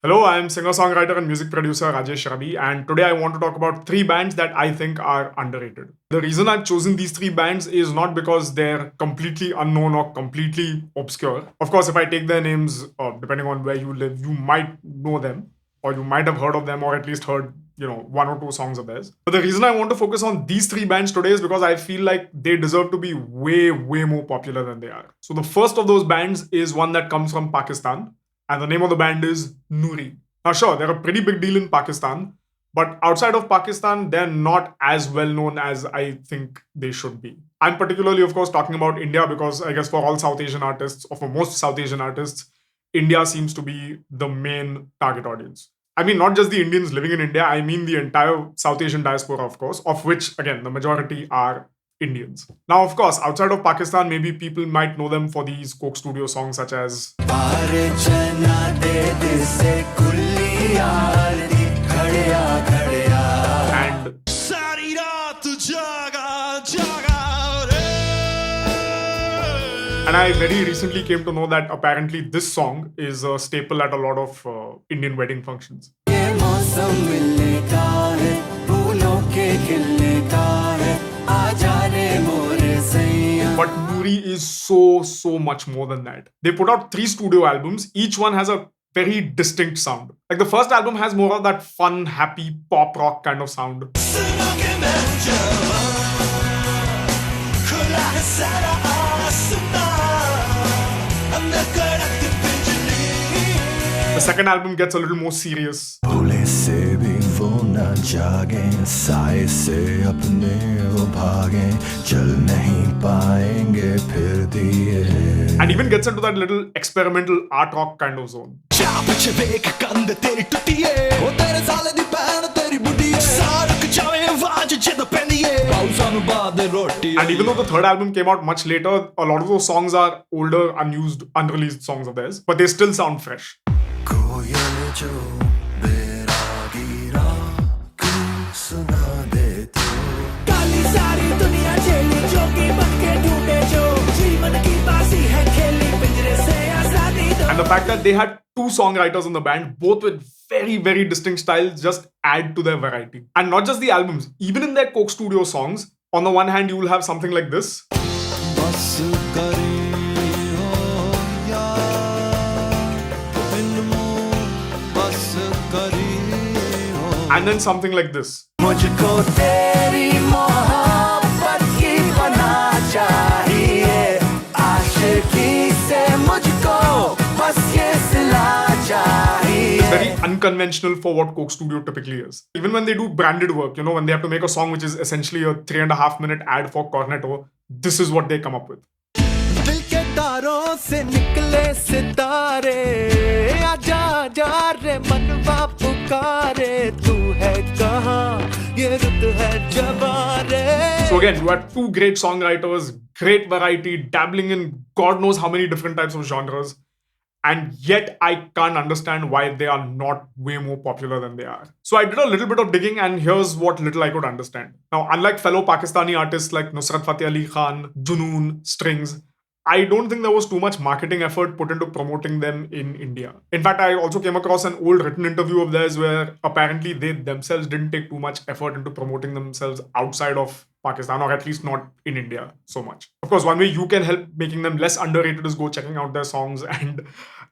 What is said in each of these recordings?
Hello, I am singer-songwriter and music producer Rajesh Ravi, and today I want to talk about three bands that I think are underrated. The reason I've chosen these three bands is not because they're completely unknown or completely obscure. Of course, if I take their names, depending on where you live, you might know them, or you might have heard of them, or at least heard, one or two songs of theirs. But the reason I want to focus on these three bands today is because I feel like they deserve to be way, way more popular than they are. So the first of those bands is one that comes from Pakistan, and the name of the band is Noori. Now, sure, they're a pretty big deal in Pakistan, but outside of Pakistan, they're not as well known as I think they should be. I'm particularly, of course, talking about India because I guess for all South Asian artists, or for most South Asian artists, India seems to be the main target audience. I mean, not just the Indians living in India, I mean the entire South Asian diaspora, of course, of which, again, the majority are Indians. Now, of course, outside of Pakistan, maybe people might know them for these Coke Studio songs such as and I very recently came to know that apparently this song is a staple at a lot of Indian wedding functions. But Noori is so much more than that. They put out 3 studio albums. Each one has a very distinct sound. Like the first album has more of that fun, happy pop rock kind of sound. The second album gets a little more serious. And even gets into that little experimental art rock kind of zone. And even though the third album came out much later, a lot of those songs are older, unused, unreleased songs of theirs, but they still sound fresh. And the fact that they had 2 songwriters in the band, both with very, very distinct styles, just add to their variety. And not just the albums, even in their Coke Studio songs, on the one hand, you will have something like this. And then something like this. Very unconventional for what Coke Studio typically is. Even when they do branded work, when they have to make a song which is essentially a 3.5-minute ad for Cornetto, this is what they come up with. So again, you had 2 great songwriters, great variety, dabbling in God knows how many different types of genres. And yet I can't understand why they are not way more popular than they are. So I did a little bit of digging, and here's what little I could understand. Now, unlike fellow Pakistani artists like Nusrat Fateh Ali Khan, Junoon, Strings, I don't think there was too much marketing effort put into promoting them in India. In fact, I also came across an old written interview of theirs where apparently they themselves didn't take too much effort into promoting themselves outside of Pakistan, or at least not in India so much. Of course, one way you can help making them less underrated is go checking out their songs, and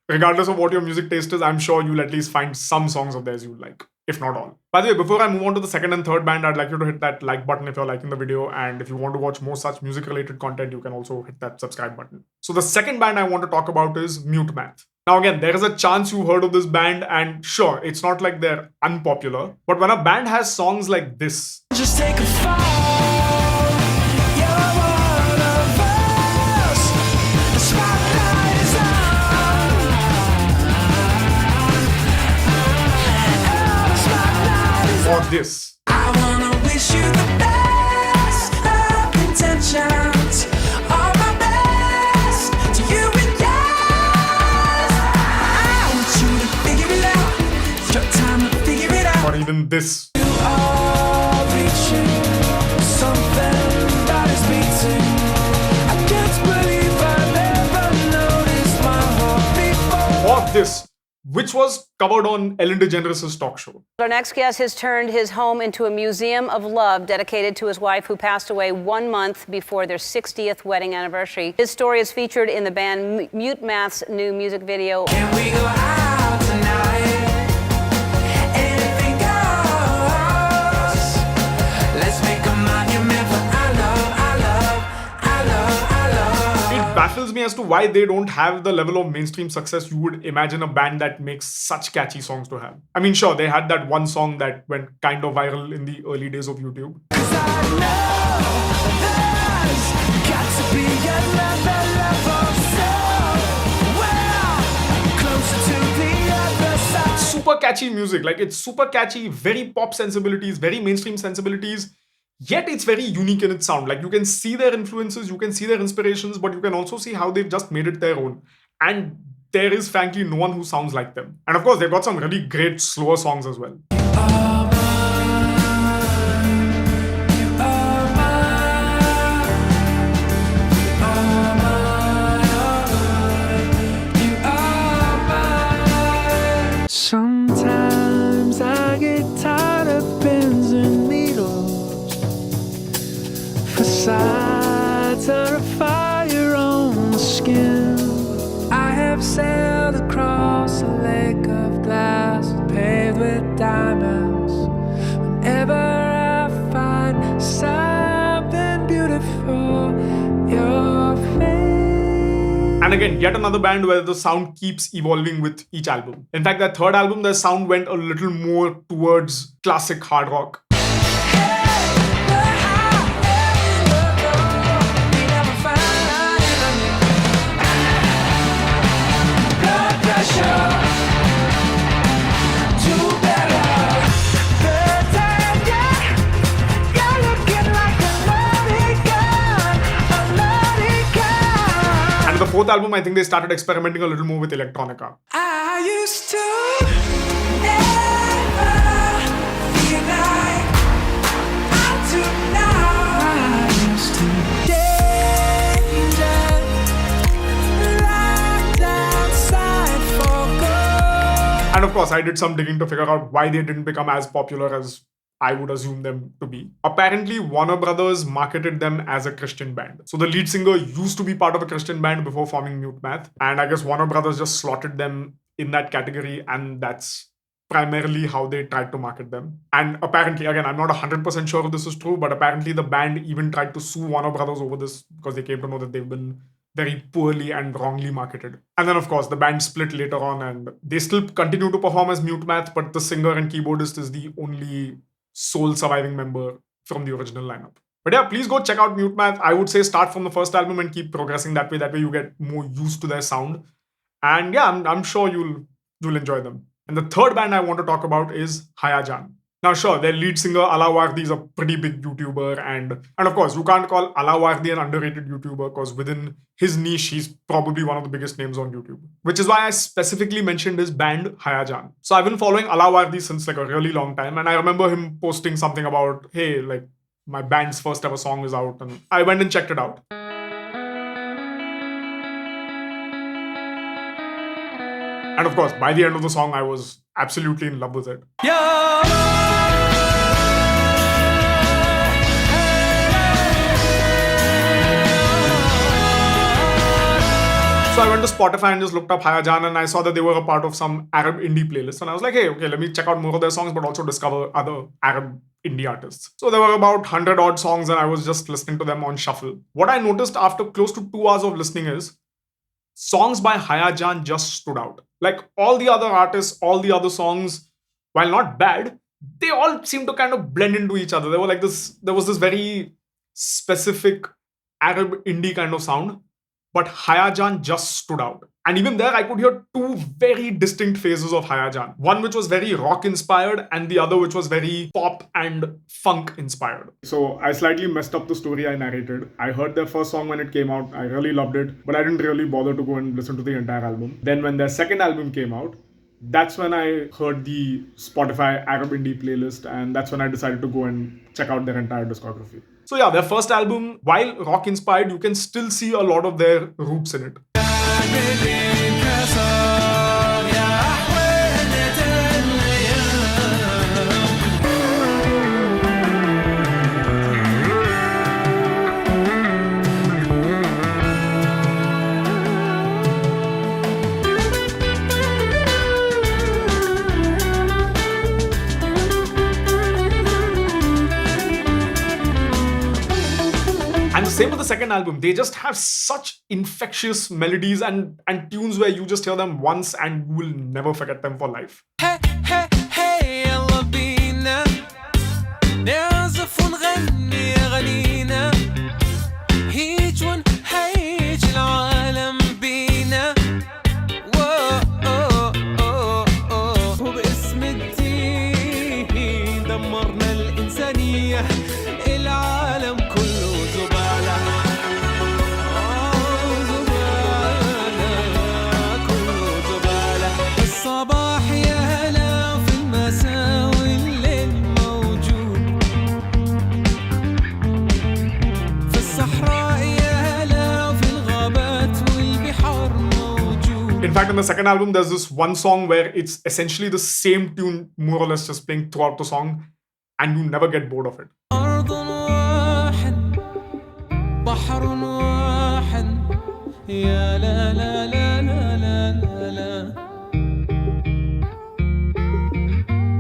regardless of what your music taste is, I'm sure you'll at least find some songs of theirs you like, if not all. By the way, before I move on to the second and third band, I'd like you to hit that like button if you're liking the video, and if you want to watch more such music-related content, you can also hit that subscribe button. So the second band I want to talk about is Mutemath. Now again, there is a chance you've heard of this band, and sure, it's not like they're unpopular, but when a band has songs like this, just take a fall. Or this. I wanna wish you the best of intentions. All my best to you and yours. I want you to figure it out. It's your time to figure it out. Or even this. You are reaching something that is beating. I can't believe I never noticed my heart before. Or this. which was covered on Ellen DeGeneres' talk show. Our next guest has turned his home into a museum of love dedicated to his wife, who passed away 1 month before their 60th wedding anniversary. His story is featured in the band Mutemath's new music video. Can we go out tonight? Anything goes. Let's make a monument for our love, our love, our love, our love. It baffles me as to why they don't have the level of mainstream success you would imagine a band that makes such catchy songs to have. I mean, sure, they had that one song that went kind of viral in the early days of YouTube. 'Cause I know there's got to be another level somewhere closer to the other side. Super catchy music, like it's super catchy, very pop sensibilities, very mainstream sensibilities, yet it's very unique in its sound. Like you can see their influences, you can see their inspirations, but you can also see how they've just made it their own. And there is frankly no one who sounds like them. And of course, they've got some really great slower songs as well. Sometimes I get tired of pins and needles. Facades are a fire on the skin. I have sailed across a lake of glass paved with diamonds. Whenever I find something beautiful, your face. And again, yet another band where the sound keeps evolving with each album. In fact, their third album, their sound went a little more towards classic hard rock. And the fourth album, I think they started experimenting a little more with electronica. I used to never feel like I do now. I used to danger, locked outside for good. And of course, I did some digging to figure out why they didn't become as popular as I would assume them to be. Apparently, Warner Brothers marketed them as a Christian band. So the lead singer used to be part of a Christian band before forming Mutemath. And I guess Warner Brothers just slotted them in that category, and that's primarily how they tried to market them. And apparently, again, I'm not 100% sure if this is true, but apparently the band even tried to sue Warner Brothers over this because they came to know that they've been very poorly and wrongly marketed. And then, of course, the band split later on, and they still continue to perform as Mutemath, but the singer and keyboardist is the only sole surviving member from the original lineup. But yeah, please go check out Mutemath. I would say start from the first album and keep progressing that way. That way you get more used to their sound. And yeah, I'm sure you'll enjoy them. And the third band I want to talk about is Hayajan. Now, sure, their lead singer Alawardi is a pretty big YouTuber, and of course, you can't call Alawardi an underrated YouTuber because within his niche, he's probably one of the biggest names on YouTube. Which is why I specifically mentioned his band Hayajan. So I've been following Alawardi since like a really long time, and I remember him posting something about, hey, like my band's first ever song is out, and I went and checked it out. And of course, by the end of the song, I was absolutely in love with it. So I went to Spotify and just looked up Hayajan, and I saw that they were a part of some Arab indie playlist. And I was like, hey, okay, let me check out more of their songs, but also discover other Arab indie artists. So there were about 100 odd songs, and I was just listening to them on shuffle. What I noticed after close to 2 hours of listening is songs by Hayajan just stood out. Like all the other artists, all the other songs, while not bad, they all seemed to kind of blend into each other. There was this very specific Arab indie kind of sound, but Hayajan just stood out. And even there, I could hear two very distinct phases of Hayajan. One which was very rock inspired, and the other which was very pop and funk inspired. So I slightly messed up the story I narrated. I heard their first song when it came out. I really loved it, but I didn't really bother to go and listen to the entire album. Then when their second album came out, that's when I heard the Spotify Arab Indie playlist, and that's when I decided to go and check out their entire discography. So yeah, their first album, while rock inspired, you can still see a lot of their roots in it. Same with the second album. They just have such infectious melodies and tunes where you just hear them once and you will never forget them for life. Hey, hey, hey, يلا بينا نعزف ونغني أغانينا هيج ونهيج العالم بينا وباسم الدين دمرنا الإنسانية العالم كله زبالة زبالة كله زبالة الصباح يا هلا في المساء والليل موجود في الصحراء يا هلا وفي الغابات والبحار موجود. In fact, in the second album, there's this one song where it's essentially the same tune, more or less, just playing throughout the song, and you never get bored of it. أرض واحد بحر واحد يا لا لا لا لا لا لا لا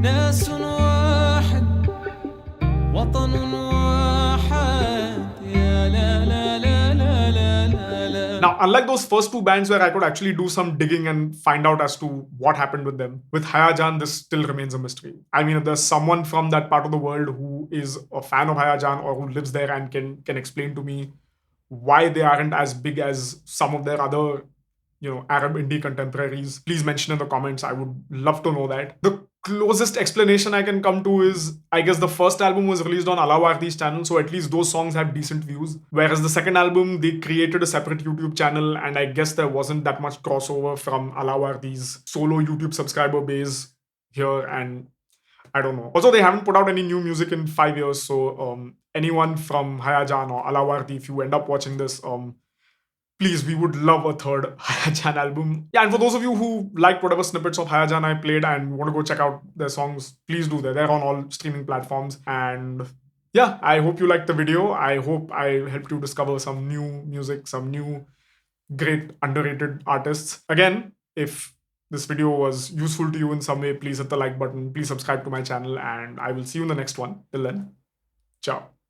ناس واحد وطن واحد يا لا لا لا لا لا لا لا. Now, unlike those first two bands where I could actually do some digging and find out as to what happened with them, with Hayajan, this still remains a mystery. I mean, if there's someone from that part of the world who is a fan of Hayajan or who lives there and can explain to me why they aren't as big as some of their other, Arab indie contemporaries, please mention in the comments. I would love to know that. The closest explanation I can come to is, I guess the first album was released on Alawardi's channel, so at least those songs have decent views. Whereas the second album, they created a separate YouTube channel, and I guess there wasn't that much crossover from Alawardi's solo YouTube subscriber base here, and I don't know. Also, they haven't put out any new music in 5 years, so anyone from Hayajan or Alawardi, if you end up watching this, please, we would love a third Hayajan album. Yeah, and for those of you who liked whatever snippets of Hayajan I played and want to go check out their songs, please do that. They're on all streaming platforms. And yeah, I hope you liked the video. I hope I helped you discover some new music, some new great underrated artists. Again, if this video was useful to you in some way, please hit the like button. Please subscribe to my channel, and I will see you in the next one. Till then, ciao.